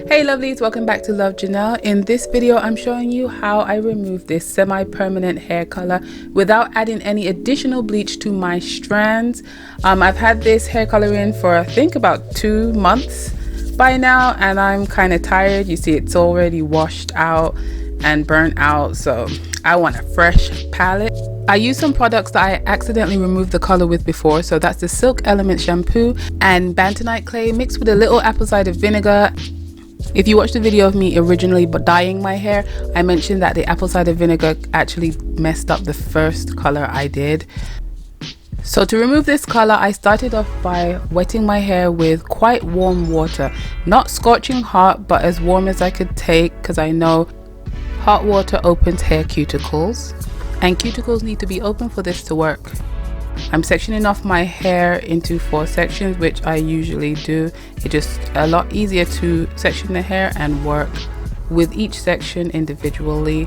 Hey lovelies, welcome back to Love Jhanelle. In this video I'm showing you how I remove this semi-permanent hair color without adding any additional bleach to my strands. I've had this hair color in for I think about 2 months by now, and I'm kind of tired. You see it's already washed out and burnt out, so I want a fresh palette. I used some products that I accidentally removed the color with before, so that's the Silk Element shampoo and Bentonite clay mixed with a little apple cider vinegar. If you watched the video of me originally dyeing my hair, I mentioned that the apple cider vinegar actually messed up the first color I did. So to remove this color, I started off by wetting my hair with quite warm water. Not scorching hot, but as warm as I could take, because I know hot water opens hair cuticles, and cuticles need to be open for this to work. I'm sectioning off my hair into 4 sections, which I usually do. It's just a lot easier to section the hair and work with each section individually.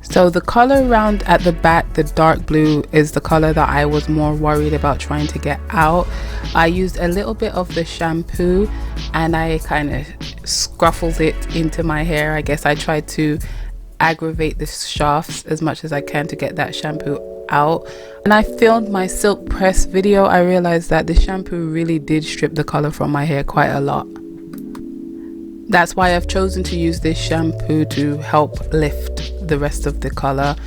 So the color around at the back, the dark blue, is the color that I was more worried about trying to get out. I used a little bit of the shampoo and I kind of scruffled it into my hair. I guess I tried to aggravate the shafts as much as I can to get that shampoo out. When I filmed my silk press video, I realized that the shampoo really did strip the color from my hair quite a lot. That's why I've chosen to use this shampoo to help lift the rest of the color.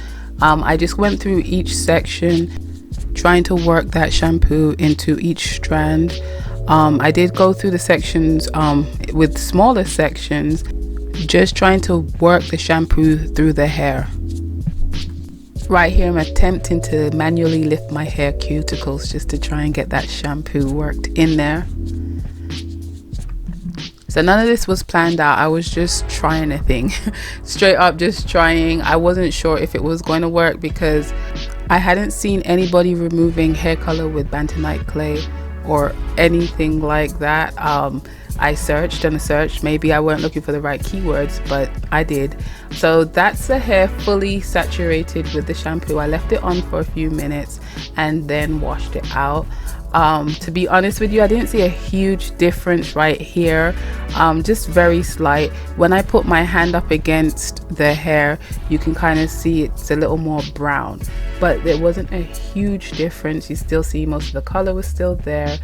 I just went through each section trying to work that shampoo into each strand. I did go through the sections with smaller sections, just trying to work the shampoo through the hair. Right here I'm attempting to manually lift my hair cuticles just to try and get that shampoo worked in there. So none of this was planned out. I was just trying a thing. Straight up just trying. I wasn't sure if it was going to work because I hadn't seen anybody removing hair color with Bentonite clay or anything like that. I searched and searched. Maybe I weren't looking for the right keywords, but I did. So that's the hair fully saturated with the shampoo. I left it on for a few minutes and then washed it out. To be honest with you, I didn't see a huge difference right here, just very slight. When I put my hand up against the hair, you can kind of see it's a little more brown, but there wasn't a huge difference. You still see most of the color was still there.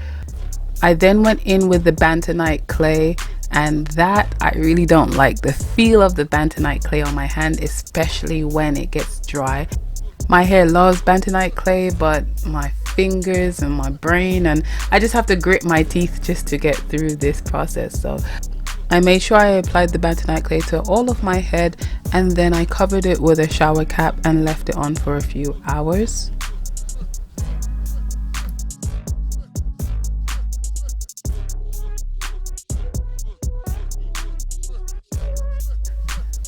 I then went in with the Bentonite clay, and that I really don't like the feel of the Bentonite clay on my hand, especially when it gets dry. My hair loves Bentonite clay, but my fingers and my brain, and I just have to grit my teeth just to get through this process. So I made sure I applied the Bentonite clay to all of my head, and then I covered it with a shower cap and left it on for a few hours.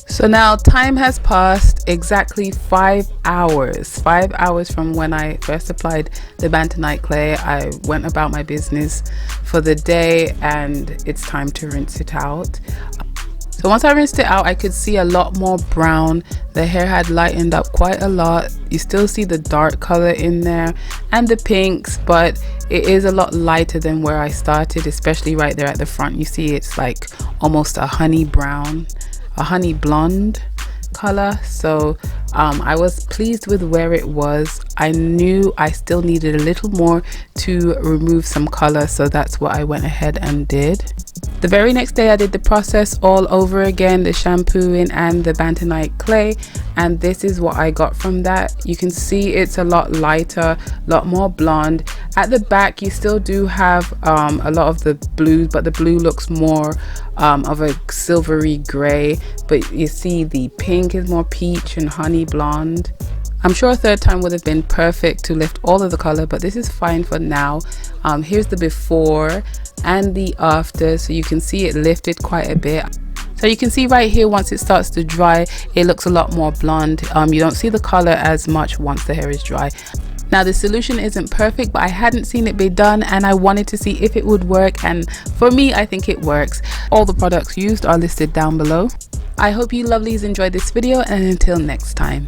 So now time has passed exactly 5 hours. 5 hours from when I first applied the Bentonite clay. I went about my business for the day and it's time to rinse it out. So once I rinsed it out, I could see a lot more brown. The hair had lightened up quite a lot. You still see the dark color in there and the pinks, but it is a lot lighter than where I started, especially right there at the front. You see it's like almost a honey brown, a honey blonde color. So I was pleased with where it was. I knew I still needed a little more to remove some color, so that's what I went ahead and did. The very next day I did the process all over again, the shampooing and the Bentonite clay, and this is what I got from that. You can see it's a lot lighter, a lot more blonde. At the back you still do have a lot of the blue, but the blue looks more of a silvery gray, but you see the pink is more peach and honey blonde. I'm sure a third time would have been perfect to lift all of the color, but this is fine for now. Here's the before and the after, so you can see it lifted quite a bit. So you can see right here, once it starts to dry, it looks a lot more blonde. You don't see the color as much once the hair is dry. Now the solution isn't perfect, but I hadn't seen it be done and I wanted to see if it would work, and for me I think it works. All the products used are listed down below. I hope you lovelies enjoyed this video, and until next time.